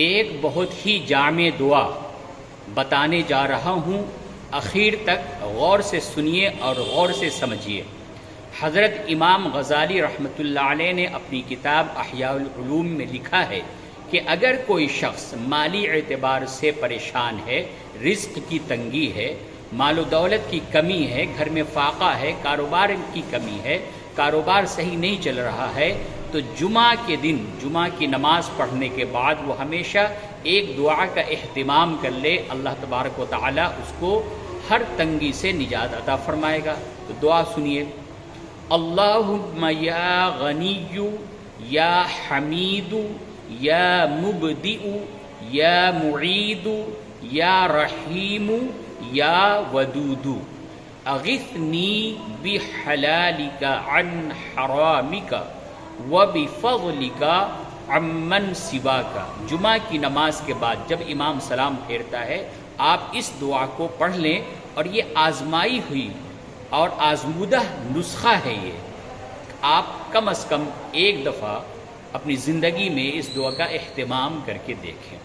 ایک بہت ہی جامع دعا بتانے جا رہا ہوں، اخیر تک غور سے سنیے اور غور سے سمجھیے۔ حضرت امام غزالی رحمۃ اللہ علیہ نے اپنی کتاب احیاء العلوم میں لکھا ہے کہ اگر کوئی شخص مالی اعتبار سے پریشان ہے، رزق کی تنگی ہے، مال و دولت کی کمی ہے، گھر میں فاقہ ہے، کاروبار کی کمی ہے، کاروبار صحیح نہیں چل رہا ہے، تو جمعہ کے دن جمعہ کی نماز پڑھنے کے بعد وہ ہمیشہ ایک دعا کا اہتمام کر لے، اللہ تبارک و تعالی اس کو ہر تنگی سے نجات عطا فرمائے گا۔ تو دعا سنیے، اللہم یا غنی یا حمید یا مبدئ یا معید یا رحیم یا ودود اغثنی بحلالک عن حرامک وبفضلک عمن سواک۔ جمعہ کی نماز کے بعد جب امام سلام پھیرتا ہے، آپ اس دعا کو پڑھ لیں، اور یہ آزمائی ہوئی اور آزمودہ نسخہ ہے۔ یہ آپ کم از کم ایک دفعہ اپنی زندگی میں اس دعا کا اہتمام کر کے دیکھیں۔